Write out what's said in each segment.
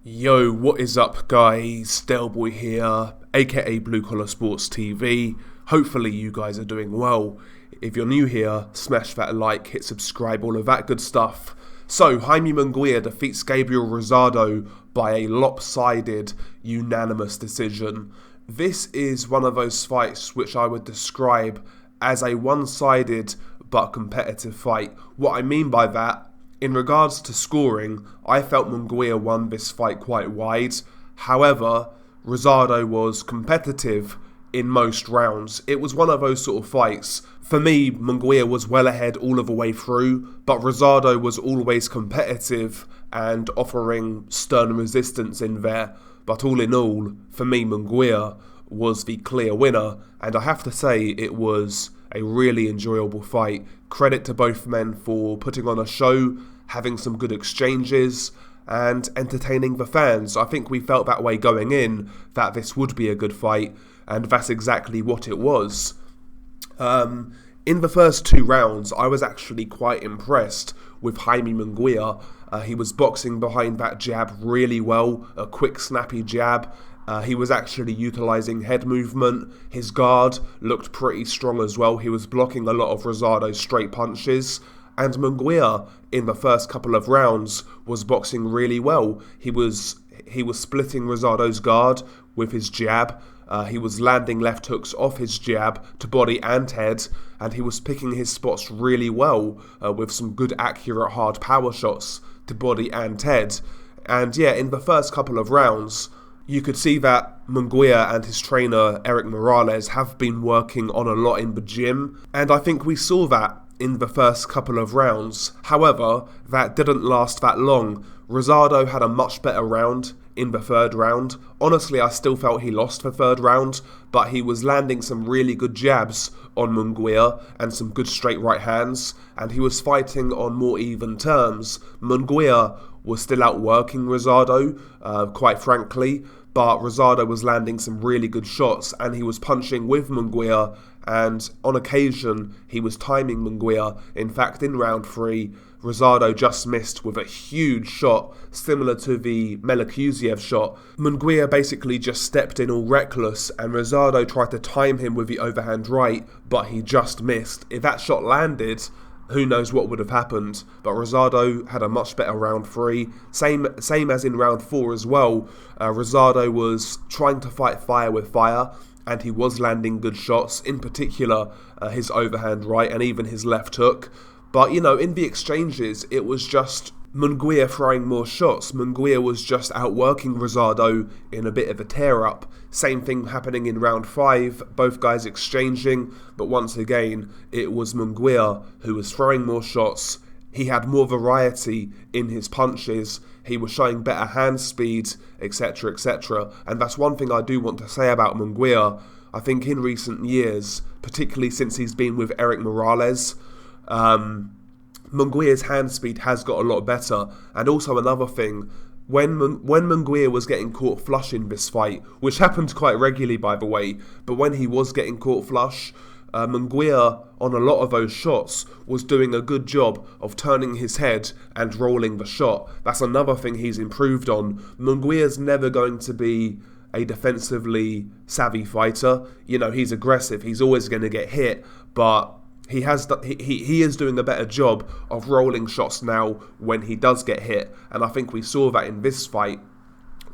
Yo, what is up guys? Delboy here, aka Blue Collar Sports TV. Hopefully you guys are doing well. If you're new here, smash that like, hit subscribe, all of that good stuff. So, Jaime Munguia defeats Gabriel Rosado by a lopsided, unanimous decision. This is one of those fights which I would describe as a one-sided but competitive fight. What I mean by that, in regards to scoring, I felt Manguia won this fight quite wide. However, Rosado was competitive in most rounds. It was one of those sort of fights. For me, Manguia was well ahead all of the way through, but Rosado was always competitive and offering stern resistance in there. But all in all, for me, Manguia was the clear winner, and I have to say it was a really enjoyable fight. Credit to both men for putting on a show, having some good exchanges, and entertaining the fans. I think we felt that way going in, that this would be a good fight, and that's exactly what it was. In the first two rounds, I was actually quite impressed with Jaime Munguia. He was boxing behind that jab really well, a quick snappy jab. He was actually utilising head movement. His guard looked pretty strong as well. He was blocking a lot of Rosado's straight punches. And Manguia, in the first couple of rounds, was boxing really well. He was splitting Rosado's guard with his jab. He was landing left hooks off his jab to body and head. And he was picking his spots really well with some good accurate hard power shots to body and head. And yeah, in the first couple of rounds, you could see that Manguia and his trainer, Eric Morales, have been working on a lot in the gym, and I think we saw that in the first couple of rounds. However, that didn't last that long. Rosado had a much better round in the third round. Honestly, I still felt he lost the third round, but he was landing some really good jabs on Manguia and some good straight right hands, and he was fighting on more even terms. Manguia was still outworking Rosado, quite frankly, but Rosado was landing some really good shots, and he was punching with Manguia, and on occasion he was timing Manguia. In fact, in round 3, Rosado just missed with a huge shot, similar to the Melakuziev shot. Manguia basically just stepped in all reckless, and Rosado tried to time him with the overhand right, but he just missed. If that shot landed, who knows what would have happened, but Rosado had a much better round 3. Same as in round 4 as well. Rosado was trying to fight fire with fire, and he was landing good shots, in particular his overhand right and even his left hook. But, you know, in the exchanges, it was just Manguia throwing more shots. Manguia was just outworking Rosado in a bit of a tear-up. Same thing happening in round 5, both guys exchanging, but once again, it was Manguia who was throwing more shots. He had more variety in his punches, he was showing better hand speed, etc, etc. And that's one thing I do want to say about Manguia. I think in recent years, particularly since he's been with Eric Morales, Manguia's hand speed has got a lot better. And also another thing, when Manguia was getting caught flush in this fight, which happened quite regularly by the way, but when he was getting caught flush, Manguia on a lot of those shots was doing a good job of turning his head and rolling the shot. That's another thing he's improved on. Manguia's never going to be a defensively savvy fighter. You know, he's aggressive, he's always going to get hit, but he is doing a better job of rolling shots now when he does get hit, and I think we saw that in this fight.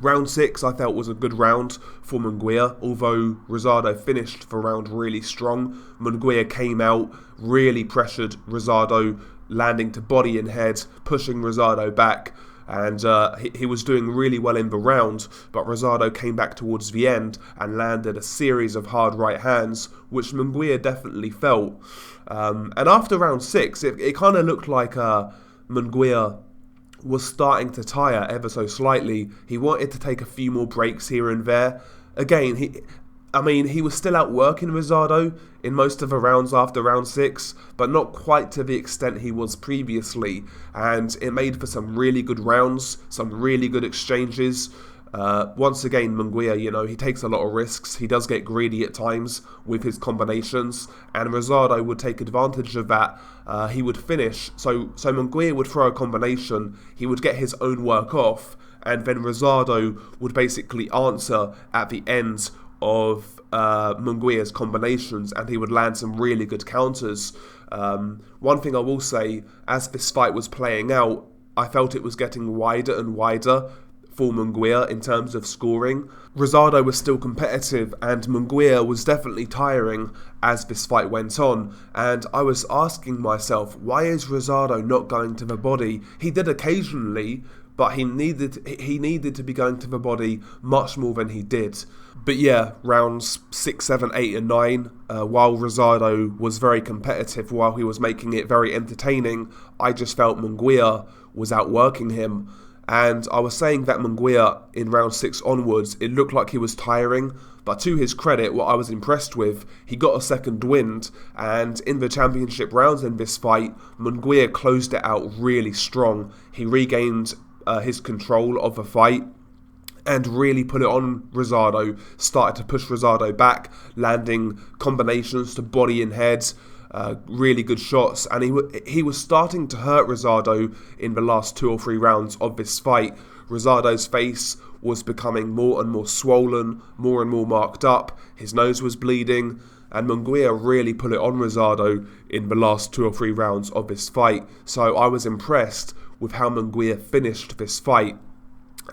Round 6 I felt was a good round for Manguia, although Rosado finished the round really strong. Manguia came out, really pressured Rosado, landing to body and head, pushing Rosado back, and he was doing really well in the round, but Rosado came back towards the end and landed a series of hard right hands, which Manguia definitely felt. And after round 6, it kind of looked like Manguia was starting to tire ever so slightly. He wanted to take a few more breaks here and there. Again, he was still outworking Rosado in most of the rounds after round 6, but not quite to the extent he was previously. And it made for some really good rounds, some really good exchanges. Once again, Manguia, you know, he takes a lot of risks. He does get greedy at times with his combinations, and Rosado would take advantage of that. He would finish. So Manguia would throw a combination. He would get his own work off, and then Rosado would basically answer at the end of Manguia's combinations, and he would land some really good counters. One thing I will say, as this fight was playing out, I felt it was getting wider and wider for Manguia in terms of scoring. Rosado was still competitive, and Manguia was definitely tiring as this fight went on, and I was asking myself, why is Rosado not going to the body? He did occasionally, but he needed to be going to the body much more than he did. But yeah, rounds 6, 7, 8 and 9, while Rosado was very competitive, while he was making it very entertaining, I just felt Manguia was outworking him. And I was saying that Manguia in round 6 onwards, it looked like he was tiring, but to his credit, what I was impressed with, he got a second wind, and in the championship rounds in this fight, Manguia closed it out really strong. He regained his control of the fight and really put it on Rosado, started to push Rosado back, landing combinations to body and head, really good shots, and he was starting to hurt Rosado in the last 2 or 3 rounds of this fight. Rosado's face was becoming more and more swollen, more and more marked up, his nose was bleeding, and Manguia really put it on Rosado in the last 2 or 3 rounds of this fight. So I was impressed with how Manguia finished this fight.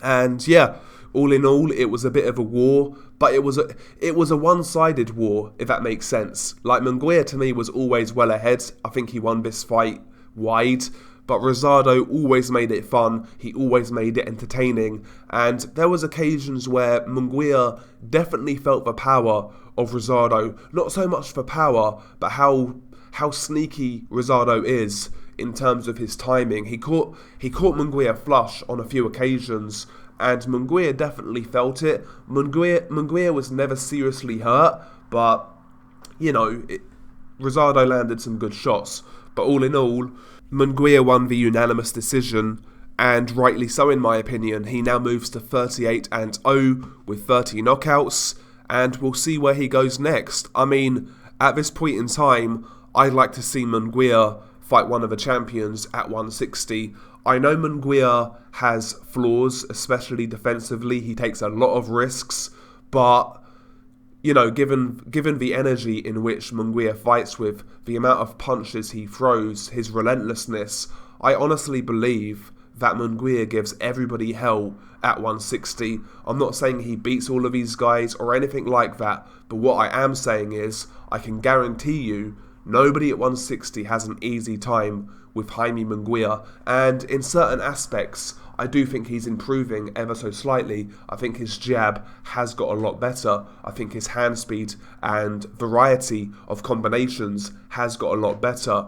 And yeah, all in all, it was a bit of a war, but it was a one-sided war, if that makes sense. Like, Manguia to me was always well ahead. I think he won this fight wide, but Rosado always made it fun. He always made it entertaining, and there was occasions where Manguia definitely felt the power of Rosado. Not so much for power, but how sneaky Rosado is in terms of his timing. He caught Manguia flush on a few occasions, and Manguia definitely felt it. Manguia was never seriously hurt, but, you know, Rosado landed some good shots. But all in all, Manguia won the unanimous decision, and rightly so in my opinion. He now moves to 38-0 with 30 knockouts, and we'll see where he goes next. I mean, at this point in time, I'd like to see Manguia fight one of the champions at 160. I know Manguia has flaws, especially defensively. He takes a lot of risks, but, you know, given the energy in which Manguia fights with, the amount of punches he throws, his relentlessness, I honestly believe that Manguia gives everybody hell at 160. I'm not saying he beats all of these guys or anything like that, but what I am saying is, I can guarantee you, nobody at 160 has an easy time with Jaime Munguia, and in certain aspects, I do think he's improving ever so slightly. I think his jab has got a lot better. I think his hand speed and variety of combinations has got a lot better.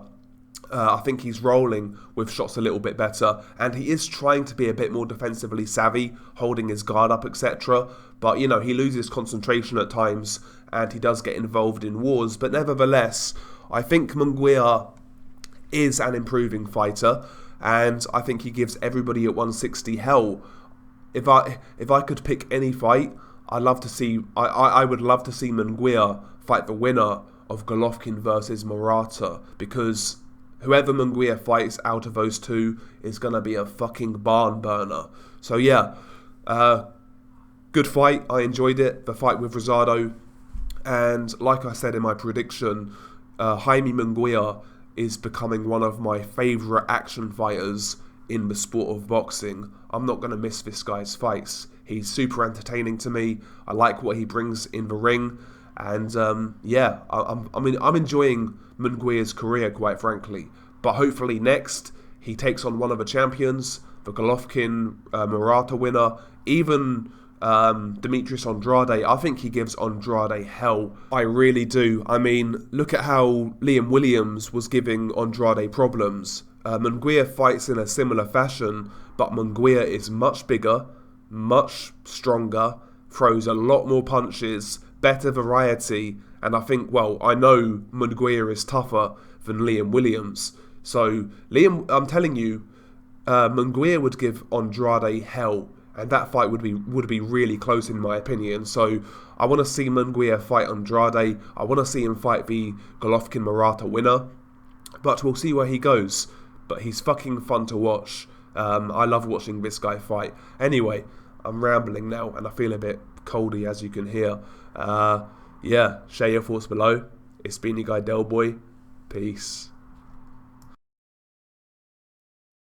I think he's rolling with shots a little bit better, and he is trying to be a bit more defensively savvy, holding his guard up, etc. But, you know, he loses concentration at times, and he does get involved in wars. But nevertheless, I think Manguia is an improving fighter, and I think he gives everybody at 160 hell. If I could pick any fight, I would love to see Manguia fight the winner of Golovkin versus Murata, because whoever Manguia fights out of those two is going to be a fucking barn burner. So yeah, good fight. I enjoyed it, the fight with Rosado. And like I said in my prediction, Jaime Munguia is becoming one of my favourite action fighters in the sport of boxing. I'm not going to miss this guy's fights. He's super entertaining to me. I like what he brings in the ring. And yeah, I'm enjoying Munguia's career, quite frankly. But hopefully next, he takes on one of the champions, the Golovkin Murata winner, even Demetrius Andrade. I think he gives Andrade hell. I really do. I mean, look at how Liam Williams was giving Andrade problems. Munguia fights in a similar fashion, but Munguia is much bigger, much stronger, throws a lot more punches, better variety, and I think, well, I know Munguia is tougher than Liam Williams. So, I'm telling you, Munguia would give Andrade hell, and that fight would be really close in my opinion. So I want to see Manguia fight Andrade. I want to see him fight the Golovkin Murata winner. But we'll see where he goes. But he's fucking fun to watch. I love watching this guy fight. Anyway, I'm rambling now and I feel a bit coldy, as you can hear. Yeah, share your thoughts below. It's been your guy Del Boy. Peace.